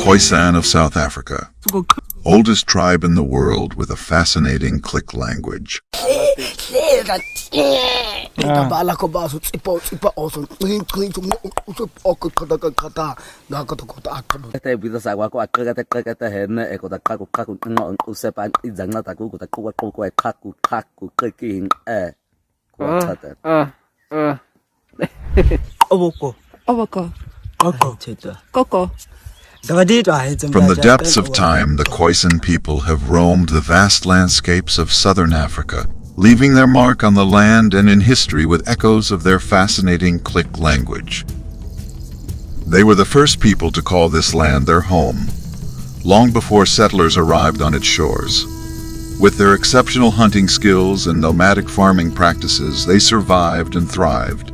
Khoisan of South Africa, oldest tribe in the world with a fascinating click language. From the depths of time, the Khoisan people have roamed the vast landscapes of southern Africa, leaving their mark on the land and in history with echoes of their fascinating click language. They were the first people to call this land their home, long before settlers arrived on its shores. With their exceptional hunting skills and nomadic farming practices, they survived and thrived.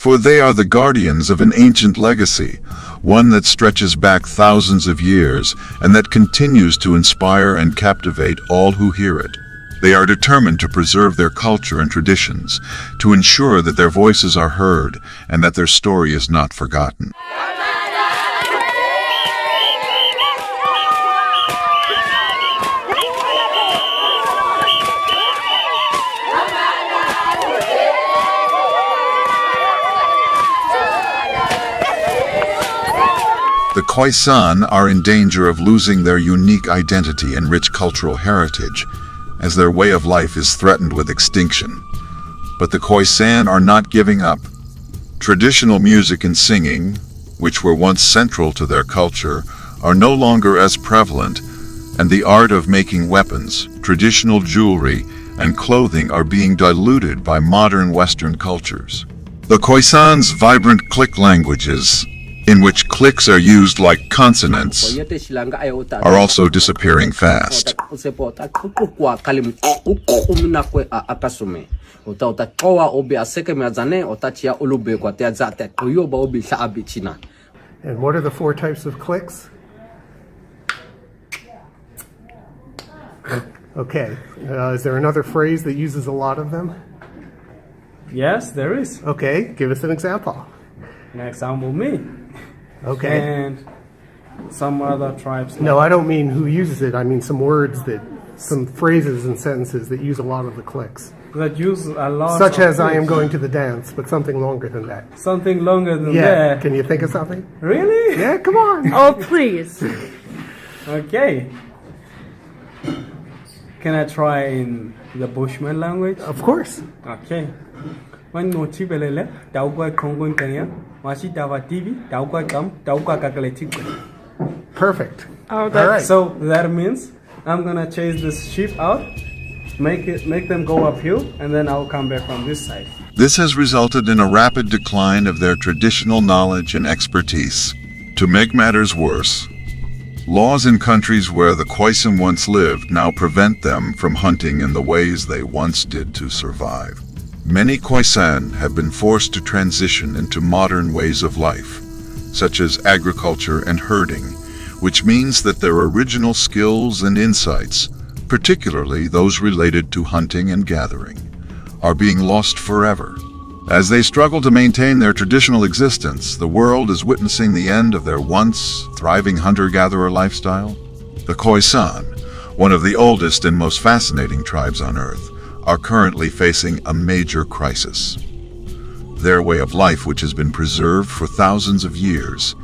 For they are the guardians of an ancient legacy, one that stretches back thousands of years and that continues to inspire and captivate all who hear it. They are determined to preserve their culture and traditions, to ensure that their voices are heard and that their story is not forgotten. The Khoisan are in danger of losing their unique identity and rich cultural heritage, as their way of life is threatened with extinction. But the Khoisan are not giving up. Traditional music and singing, which were once central to their culture, are no longer as prevalent, and the art of making weapons, traditional jewelry, and clothing are being diluted by modern Western cultures. The Khoisan's vibrant click languages, in which clicks are used like consonants, are also disappearing fast. And what are the four types of clicks? Okay. Is there another phrase that uses a lot of them? Yes, there is. Okay, give us an example. An example, me. Okay. And some other tribes. No, I don't mean who uses it. I mean some words some phrases and sentences that use a lot of the clicks. That use a lot. Such as clicks. I am going to the dance, but something longer than that. Something longer than Yeah. that. Can you think of something? Really? Yeah, come on. Oh, please. Okay. Can I try in the Bushman language? Of course. Okay. When no chibelele, dauga kongon kanya, mashi dava TV, dauga kam, dauga kakaletik. Perfect. Oh, All right. So that means I'm gonna chase this sheep out, make them go uphill, and then I'll come back from this side. This has resulted in a rapid decline of their traditional knowledge and expertise. To make matters worse, laws in countries where the Khoisan once lived now prevent them from hunting in the ways they once did to survive. Many Khoisan have been forced to transition into modern ways of life, such as agriculture and herding, which means that their original skills and insights, particularly those related to hunting and gathering, are being lost forever. As they struggle to maintain their traditional existence, the world is witnessing the end of their once thriving hunter-gatherer lifestyle. The Khoisan, one of the oldest and most fascinating tribes on Earth, are currently facing a major crisis. Their way of life, which has been preserved for thousands of years,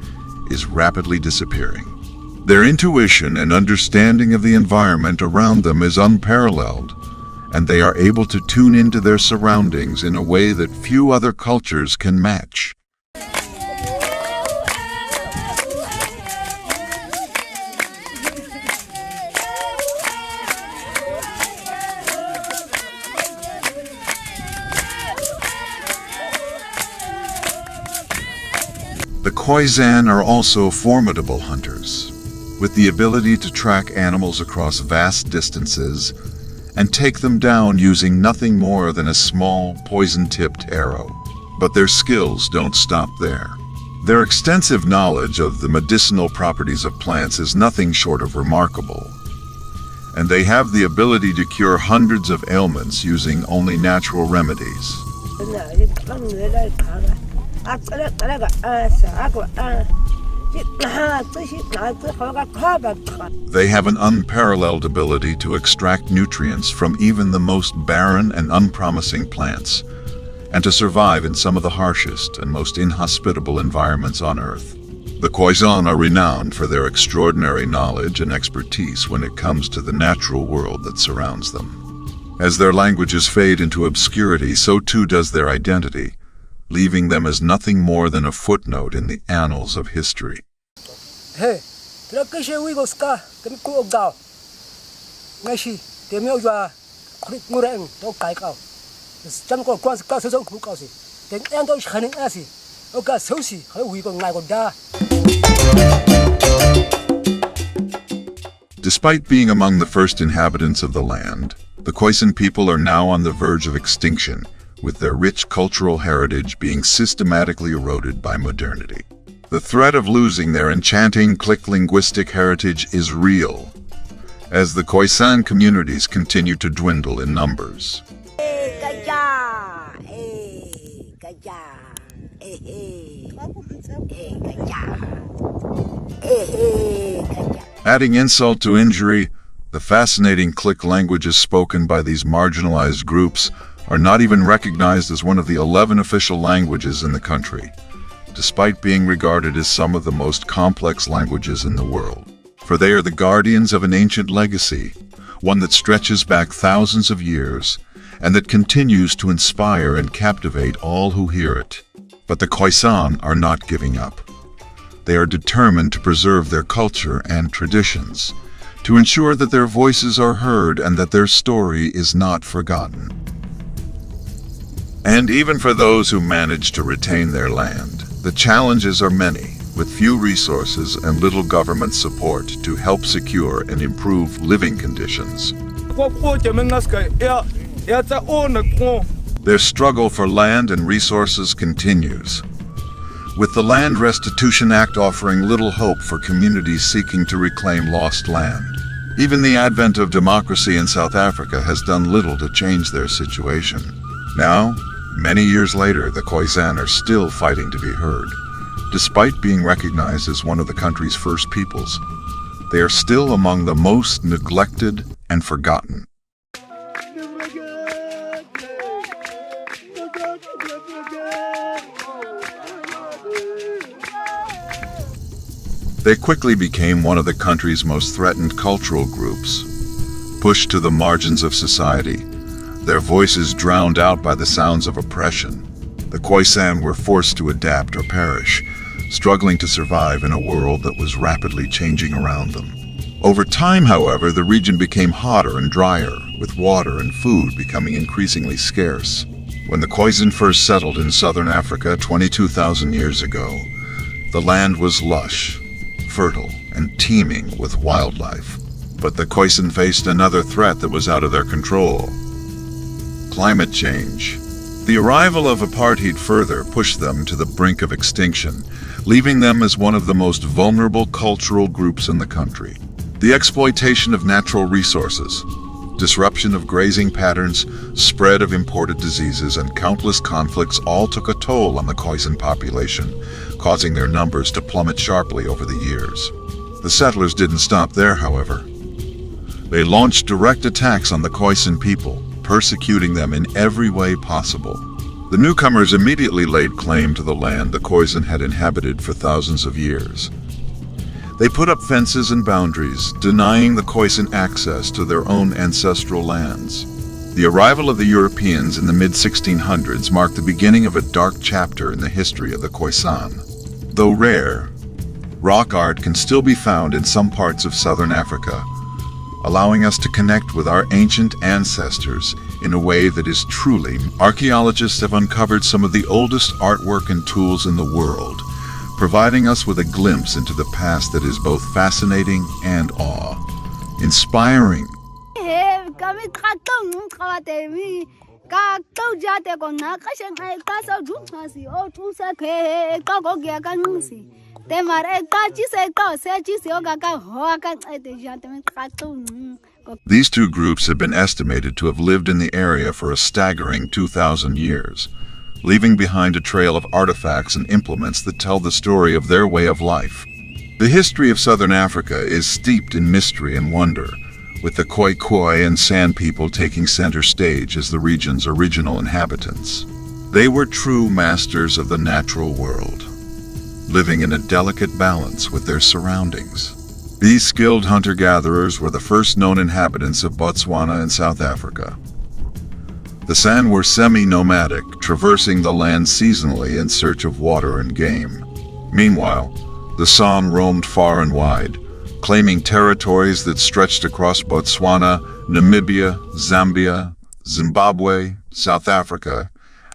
is rapidly disappearing. Their intuition and understanding of the environment around them is unparalleled, and they are able to tune into their surroundings in a way that few other cultures can match. The Khoisan are also formidable hunters, with the ability to track animals across vast distances and take them down using nothing more than a small, poison-tipped arrow. But their skills don't stop there. Their extensive knowledge of the medicinal properties of plants is nothing short of remarkable, and they have the ability to cure hundreds of ailments using only natural remedies. They have an unparalleled ability to extract nutrients from even the most barren and unpromising plants, and to survive in some of the harshest and most inhospitable environments on Earth. The Khoisan are renowned for their extraordinary knowledge and expertise when it comes to the natural world that surrounds them. As their languages fade into obscurity, so too does their identity, leaving them as nothing more than a footnote in the annals of history. Hey, Despite being among the first inhabitants of the land, the Khoisan people are now on the verge of extinction, with their rich cultural heritage being systematically eroded by modernity. The threat of losing their enchanting click linguistic heritage is real, as the Khoisan communities continue to dwindle in numbers. Adding insult to injury, the fascinating click languages spoken by these marginalized groups are not even recognized as one of the 11 official languages in the country, despite being regarded as some of the most complex languages in the world. For they are the guardians of an ancient legacy, one that stretches back thousands of years, and that continues to inspire and captivate all who hear it. But the Khoisan are not giving up. They are determined to preserve their culture and traditions, to ensure that their voices are heard and that their story is not forgotten. And even for those who manage to retain their land, the challenges are many, with few resources and little government support to help secure and improve living conditions. Their struggle for land and resources continues, with the Land Restitution Act offering little hope for communities seeking to reclaim lost land. Even the advent of democracy in South Africa has done little to change their situation. Now, many years later, the Khoisan are still fighting to be heard. Despite being recognized as one of the country's first peoples, they are still among the most neglected and forgotten. They quickly became one of the country's most threatened cultural groups. Pushed to the margins of society, their voices drowned out by the sounds of oppression, the Khoisan were forced to adapt or perish, struggling to survive in a world that was rapidly changing around them. Over time, however, the region became hotter and drier, with water and food becoming increasingly scarce. When the Khoisan first settled in southern Africa 22,000 years ago, the land was lush, fertile, and teeming with wildlife. But the Khoisan faced another threat that was out of their control: climate change. The arrival of apartheid further pushed them to the brink of extinction, leaving them as one of the most vulnerable cultural groups in the country. The exploitation of natural resources, disruption of grazing patterns, spread of imported diseases, and countless conflicts all took a toll on the Khoisan population, causing their numbers to plummet sharply over the years. The settlers didn't stop there, however. They launched direct attacks on the Khoisan people, persecuting them in every way possible. The newcomers immediately laid claim to the land the Khoisan had inhabited for thousands of years. They put up fences and boundaries, denying the Khoisan access to their own ancestral lands. The arrival of the Europeans in the mid-1600s marked the beginning of a dark chapter in the history of the Khoisan. Though rare, rock art can still be found in some parts of southern Africa, allowing us to connect with our ancient ancestors in a way that is truly. Archaeologists have uncovered some of the oldest artwork and tools in the world, providing us with a glimpse into the past that is both fascinating and awe-inspiring. These two groups have been estimated to have lived in the area for a staggering 2,000 years, leaving behind a trail of artifacts and implements that tell the story of their way of life. The history of southern Africa is steeped in mystery and wonder, with the Khoisan and San people taking center stage as the region's original inhabitants. They were true masters of the natural world, living in a delicate balance with their surroundings. These skilled hunter-gatherers were the first known inhabitants of Botswana and South Africa. The San were semi-nomadic, traversing the land seasonally in search of water and game. Meanwhile, the San roamed far and wide, claiming territories that stretched across Botswana, Namibia, Zambia, Zimbabwe, South Africa,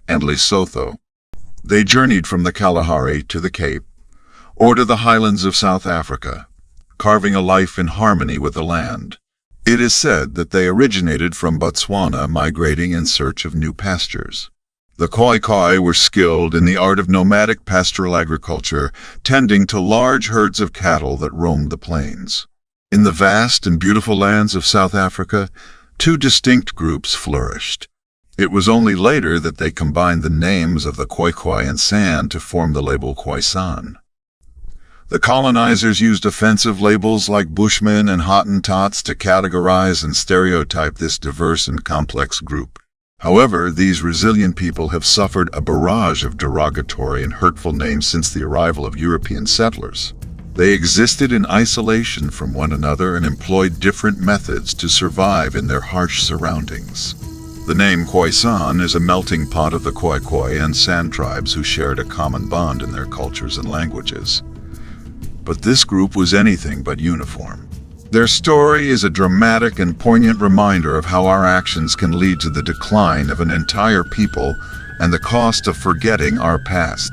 and Lesotho. They journeyed from the Kalahari to the Cape, or to the highlands of South Africa, carving a life in harmony with the land. It is said that they originated from Botswana, migrating in search of new pastures. The Khoisan were skilled in the art of nomadic pastoral agriculture, tending to large herds of cattle that roamed the plains. In the vast and beautiful lands of South Africa, two distinct groups flourished. It was only later that they combined the names of the Khoisan and San to form the label Khoisan. The colonizers used offensive labels like Bushmen and Hottentots to categorize and stereotype this diverse and complex group. However, these resilient people have suffered a barrage of derogatory and hurtful names since the arrival of European settlers. They existed in isolation from one another and employed different methods to survive in their harsh surroundings. The name Khoisan is a melting pot of the Khoisan and San tribes who shared a common bond in their cultures and languages. But this group was anything but uniform. Their story is a dramatic and poignant reminder of how our actions can lead to the decline of an entire people and the cost of forgetting our past.